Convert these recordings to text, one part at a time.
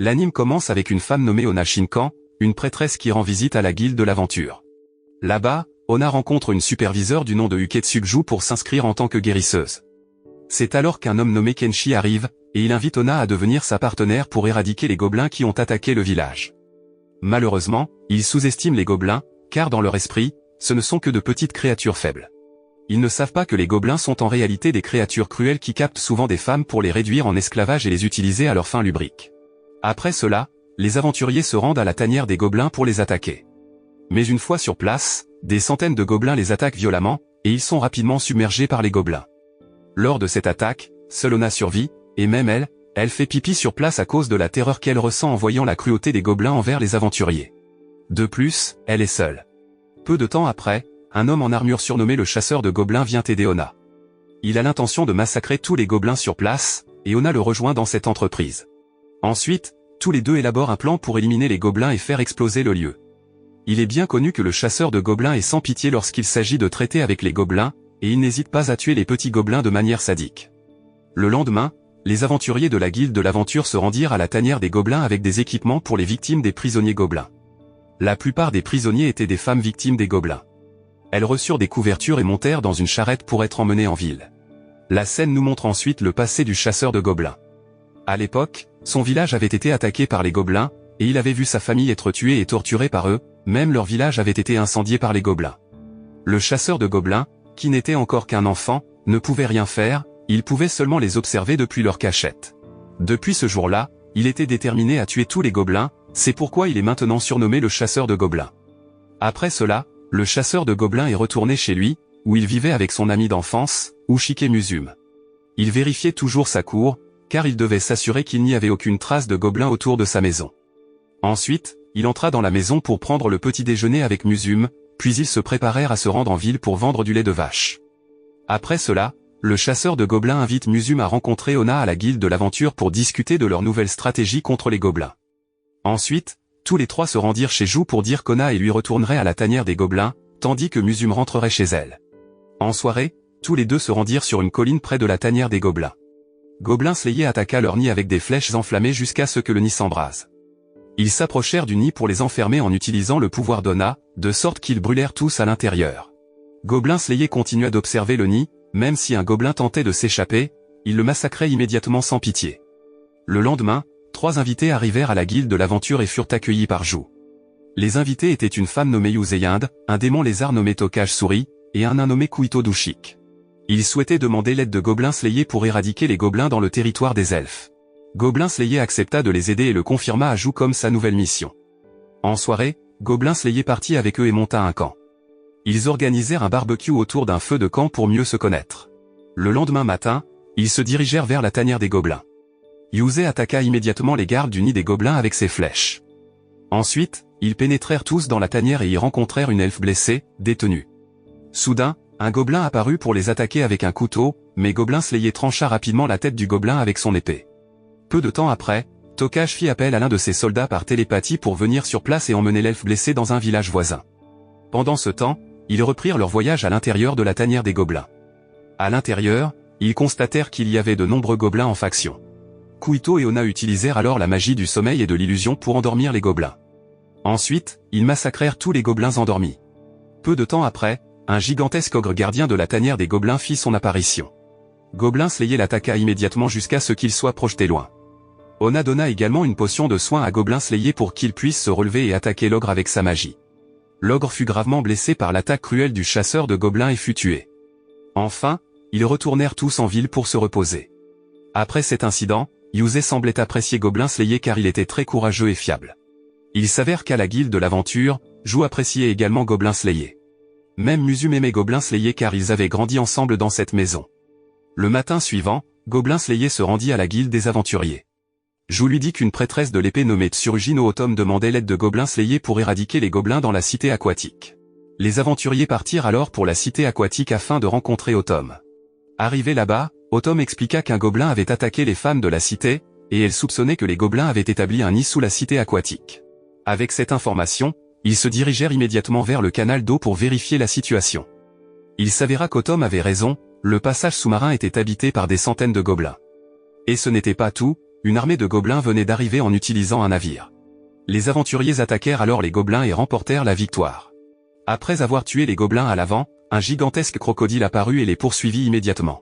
L'anime commence avec une femme nommée Onna Shinkan, une prêtresse qui rend visite à la guilde de l'aventure. Là-bas, Onna rencontre une superviseure du nom de Uketsugju pour s'inscrire en tant que guérisseuse. C'est alors qu'un homme nommé Kenshi arrive, et il invite Onna à devenir sa partenaire pour éradiquer les gobelins qui ont attaqué le village. Malheureusement, il sous-estime les gobelins, car dans leur esprit, ce ne sont que de petites créatures faibles. Ils ne savent pas que les gobelins sont en réalité des créatures cruelles qui captent souvent des femmes pour les réduire en esclavage et les utiliser à leurs fins lubriques. Après cela, les aventuriers se rendent à la tanière des gobelins pour les attaquer. Mais une fois sur place, des centaines de gobelins les attaquent violemment, et ils sont rapidement submergés par les gobelins. Lors de cette attaque, seule Onna survit, et même elle fait pipi sur place à cause de la terreur qu'elle ressent en voyant la cruauté des gobelins envers les aventuriers. De plus, elle est seule. Peu de temps après, un homme en armure surnommé le chasseur de gobelins vient aider Onna. Il a l'intention de massacrer tous les gobelins sur place, et Onna le rejoint dans cette entreprise. Ensuite, tous les deux élaborent un plan pour éliminer les gobelins et faire exploser le lieu. Il est bien connu que le chasseur de gobelins est sans pitié lorsqu'il s'agit de traiter avec les gobelins, et il n'hésite pas à tuer les petits gobelins de manière sadique. Le lendemain, les aventuriers de la guilde de l'aventure se rendirent à la tanière des gobelins avec des équipements pour les victimes des prisonniers gobelins. La plupart des prisonniers étaient des femmes victimes des gobelins. Elles reçurent des couvertures et montèrent dans une charrette pour être emmenées en ville. La scène nous montre ensuite le passé du chasseur de gobelins. À l'époque, son village avait été attaqué par les gobelins, et il avait vu sa famille être tuée et torturée par eux, même leur village avait été incendié par les gobelins. Le chasseur de gobelins, qui n'était encore qu'un enfant, ne pouvait rien faire, il pouvait seulement les observer depuis leur cachette. Depuis ce jour-là, il était déterminé à tuer tous les gobelins, c'est pourquoi il est maintenant surnommé le chasseur de gobelins. Après cela, le chasseur de gobelins est retourné chez lui, où il vivait avec son ami d'enfance, Ushike Musume. Il vérifiait toujours sa cour, car il devait s'assurer qu'il n'y avait aucune trace de gobelins autour de sa maison. Ensuite, il entra dans la maison pour prendre le petit déjeuner avec Musume, puis ils se préparèrent à se rendre en ville pour vendre du lait de vache. Après cela, le chasseur de gobelins invite Musume à rencontrer Onna à la guilde de l'aventure pour discuter de leur nouvelle stratégie contre les gobelins. Ensuite, tous les trois se rendirent chez Jou pour dire qu'Onna et lui retourneraient à la tanière des gobelins, tandis que Musume rentrerait chez elle. En soirée, tous les deux se rendirent sur une colline près de la tanière des gobelins. Goblin Slayer attaqua leur nid avec des flèches enflammées jusqu'à ce que le nid s'embrase. Ils s'approchèrent du nid pour les enfermer en utilisant le pouvoir d'Onna, de sorte qu'ils brûlèrent tous à l'intérieur. Goblin Slayer continua d'observer le nid, même si un gobelin tentait de s'échapper, il le massacrait immédiatement sans pitié. Le lendemain, 3 invités arrivèrent à la guilde de l'aventure et furent accueillis par Jou. Les invités étaient une femme nommée Yuzeyinde, un démon lézard nommé Tokage Suri, et un nain nommé Kuito Dushik. Ils souhaitaient demander l'aide de Goblin Slayer pour éradiquer les gobelins dans le territoire des elfes. Goblin Slayer accepta de les aider et le confirma à Jou comme sa nouvelle mission. En soirée, Goblin Slayer partit avec eux et monta un camp. Ils organisèrent un barbecue autour d'un feu de camp pour mieux se connaître. Le lendemain matin, ils se dirigèrent vers la tanière des gobelins. Yuzei attaqua immédiatement les gardes du nid des gobelins avec ses flèches. Ensuite, ils pénétrèrent tous dans la tanière et y rencontrèrent une elfe blessée, détenue. Soudain, un gobelin apparut pour les attaquer avec un couteau, mais Goblin Slayer trancha rapidement la tête du gobelin avec son épée. Peu de temps après, Tokage fit appel à l'un de ses soldats par télépathie pour venir sur place et emmener l'elfe blessé dans un village voisin. Pendant ce temps, ils reprirent leur voyage à l'intérieur de la tanière des gobelins. À l'intérieur, ils constatèrent qu'il y avait de nombreux gobelins en faction. Kuito et Onna utilisèrent alors la magie du sommeil et de l'illusion pour endormir les gobelins. Ensuite, ils massacrèrent tous les gobelins endormis. Peu de temps après, un gigantesque ogre gardien de la tanière des gobelins fit son apparition. Goblin Slayer l'attaqua immédiatement jusqu'à ce qu'il soit projeté loin. Onna donna également une potion de soin à Goblin Slayer pour qu'il puisse se relever et attaquer l'ogre avec sa magie. L'ogre fut gravement blessé par l'attaque cruelle du chasseur de gobelins et fut tué. Enfin, ils retournèrent tous en ville pour se reposer. Après cet incident, Yuzei semblait apprécier Goblin Slayer car il était très courageux et fiable. Il s'avère qu'à la guilde de l'aventure, Jou appréciait également Goblin Slayer. Même Musume aimait Goblin Slayer car ils avaient grandi ensemble dans cette maison. Le matin suivant, Goblin Slayer se rendit à la guilde des aventuriers. Jou lui dit qu'une prêtresse de l'épée nommée Tsurugi no Otom demandait l'aide de Goblin Slayer pour éradiquer les gobelins dans la cité aquatique. Les aventuriers partirent alors pour la cité aquatique afin de rencontrer Otom. Arrivé là-bas, Otom expliqua qu'un gobelin avait attaqué les femmes de la cité, et elle soupçonnait que les gobelins avaient établi un nid sous la cité aquatique. Avec cette information, ils se dirigèrent immédiatement vers le canal d'eau pour vérifier la situation. Il s'avéra qu'Otom avait raison, le passage sous-marin était habité par des centaines de gobelins. Et ce n'était pas tout, une armée de gobelins venait d'arriver en utilisant un navire. Les aventuriers attaquèrent alors les gobelins et remportèrent la victoire. Après avoir tué les gobelins à l'avant, un gigantesque crocodile apparut et les poursuivit immédiatement.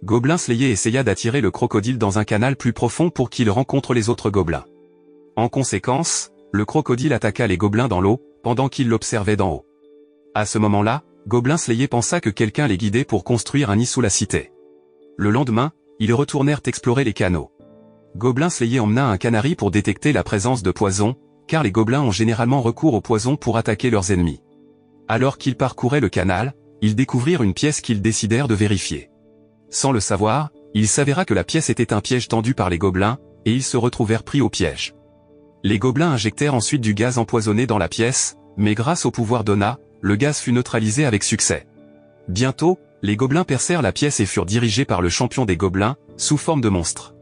Gobelin Slayer essaya d'attirer le crocodile dans un canal plus profond pour qu'il rencontre les autres gobelins. En conséquence, le crocodile attaqua les gobelins dans l'eau, pendant qu'ils l'observaient d'en haut. À ce moment-là, Gobelin Slayer pensa que quelqu'un les guidait pour construire un nid sous la cité. Le lendemain, ils retournèrent explorer les canaux. Gobelin Slayer emmena un canari pour détecter la présence de poison, car les gobelins ont généralement recours au poison pour attaquer leurs ennemis. Alors qu'ils parcouraient le canal, ils découvrirent une pièce qu'ils décidèrent de vérifier. Sans le savoir, il s'avéra que la pièce était un piège tendu par les gobelins, et ils se retrouvèrent pris au piège. Les gobelins injectèrent ensuite du gaz empoisonné dans la pièce, mais grâce au pouvoir d'Ona, le gaz fut neutralisé avec succès. Bientôt, les gobelins percèrent la pièce et furent dirigés par le champion des gobelins, sous forme de monstre.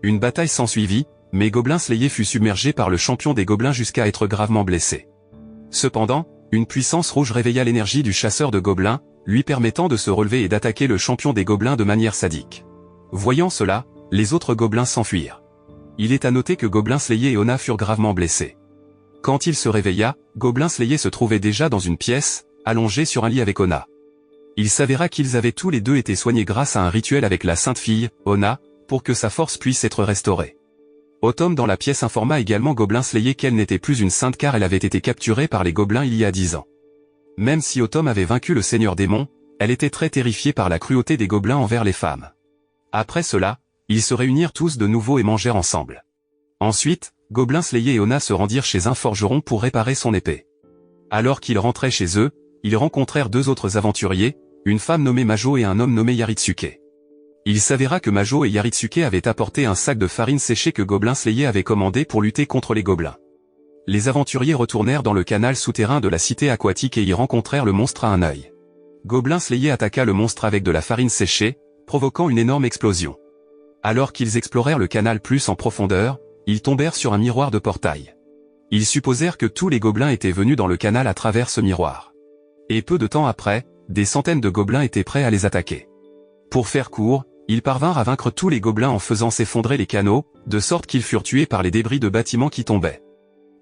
Une bataille s'ensuivit, mais Gobelin Slayer fut submergé par le champion des gobelins jusqu'à être gravement blessé. Cependant, une puissance rouge réveilla l'énergie du chasseur de gobelins, lui permettant de se relever et d'attaquer le champion des gobelins de manière sadique. Voyant cela, les autres gobelins s'enfuirent. Il est à noter que Gobelin Slayer et Ona furent gravement blessés. Quand il se réveilla, Gobelin Slayer se trouvait déjà dans une pièce, allongé sur un lit avec Ona. Il s'avéra qu'ils avaient tous les deux été soignés grâce à un rituel avec la Sainte Fille, Ona, pour que sa force puisse être restaurée. Autumn dans la pièce informa également Gobelin Slayer qu'elle n'était plus une sainte car elle avait été capturée par les gobelins il y a 10 ans. Même si Autumn avait vaincu le Seigneur Démon, elle était très terrifiée par la cruauté des gobelins envers les femmes. Après cela, ils se réunirent tous de nouveau et mangèrent ensemble. Ensuite, Gobelin Slayer et Ona se rendirent chez un forgeron pour réparer son épée. Alors qu'ils rentraient chez eux, ils rencontrèrent deux autres aventuriers, une femme nommée Majo et un homme nommé Yaritsuke. Il s'avéra que Majo et Yaritsuke avaient apporté un sac de farine séchée que Gobelin Slayer avait commandé pour lutter contre les gobelins. Les aventuriers retournèrent dans le canal souterrain de la cité aquatique et y rencontrèrent le monstre à un œil. Gobelin Slayer attaqua le monstre avec de la farine séchée, provoquant une énorme explosion. Alors qu'ils explorèrent le canal plus en profondeur, ils tombèrent sur un miroir de portail. Ils supposèrent que tous les gobelins étaient venus dans le canal à travers ce miroir. Et peu de temps après, des centaines de gobelins étaient prêts à les attaquer. Pour faire court, ils parvinrent à vaincre tous les gobelins en faisant s'effondrer les canaux, de sorte qu'ils furent tués par les débris de bâtiments qui tombaient.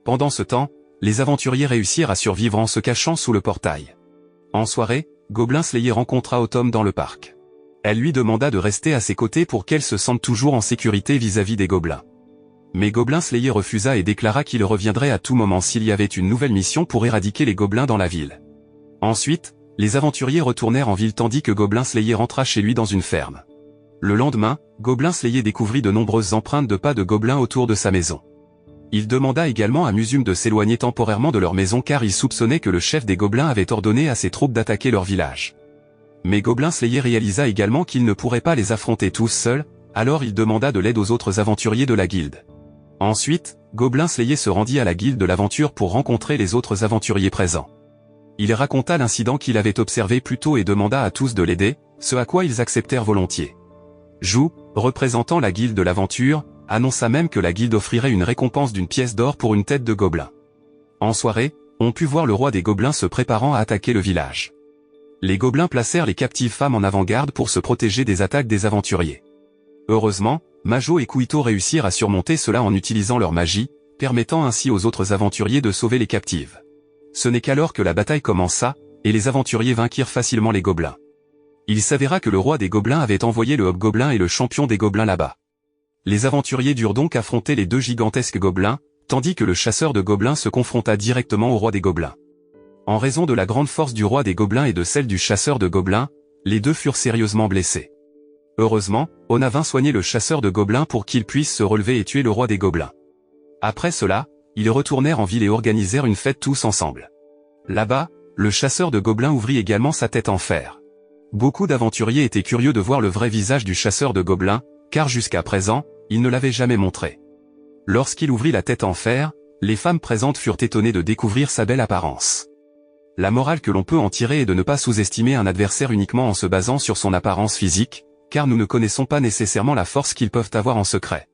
Pendant ce temps, les aventuriers réussirent à survivre en se cachant sous le portail. En soirée, Gobelin Slayer rencontra Autumn dans le parc. Elle lui demanda de rester à ses côtés pour qu'elle se sente toujours en sécurité vis-à-vis des gobelins. Mais Gobelin Slayer refusa et déclara qu'il reviendrait à tout moment s'il y avait une nouvelle mission pour éradiquer les gobelins dans la ville. Ensuite, les aventuriers retournèrent en ville tandis que Gobelin Slayer rentra chez lui dans une ferme. Le lendemain, Gobelin Slayer découvrit de nombreuses empreintes de pas de gobelins autour de sa maison. Il demanda également à Musum de s'éloigner temporairement de leur maison car il soupçonnait que le chef des gobelins avait ordonné à ses troupes d'attaquer leur village. Mais Gobelin Slayer réalisa également qu'il ne pourrait pas les affronter tous seuls, alors il demanda de l'aide aux autres aventuriers de la guilde. Ensuite, Gobelin Slayer se rendit à la guilde de l'aventure pour rencontrer les autres aventuriers présents. Il raconta l'incident qu'il avait observé plus tôt et demanda à tous de l'aider, ce à quoi ils acceptèrent volontiers. Jou, représentant la guilde de l'aventure, annonça même que la guilde offrirait une récompense d'une pièce d'or pour une tête de gobelin. En soirée, on put voir le roi des gobelins se préparant à attaquer le village. Les gobelins placèrent les captives femmes en avant-garde pour se protéger des attaques des aventuriers. Heureusement, Majo et Kuito réussirent à surmonter cela en utilisant leur magie, permettant ainsi aux autres aventuriers de sauver les captives. Ce n'est qu'alors que la bataille commença, et les aventuriers vainquirent facilement les gobelins. Il s'avéra que le roi des gobelins avait envoyé le hobgoblin et le champion des gobelins là-bas. Les aventuriers durent donc affronter les deux gigantesques gobelins, tandis que le chasseur de gobelins se confronta directement au roi des gobelins. En raison de la grande force du roi des gobelins et de celle du chasseur de gobelins, les deux furent sérieusement blessés. Heureusement, Ona vint soigner le chasseur de gobelins pour qu'il puisse se relever et tuer le roi des gobelins. Après cela, ils retournèrent en ville et organisèrent une fête tous ensemble. Là-bas, le chasseur de gobelins ouvrit également sa tête en fer. Beaucoup d'aventuriers étaient curieux de voir le vrai visage du chasseur de gobelins, car jusqu'à présent, il ne l'avait jamais montré. Lorsqu'il ouvrit la tête en fer, les femmes présentes furent étonnées de découvrir sa belle apparence. La morale que l'on peut en tirer est de ne pas sous-estimer un adversaire uniquement en se basant sur son apparence physique, car nous ne connaissons pas nécessairement la force qu'ils peuvent avoir en secret.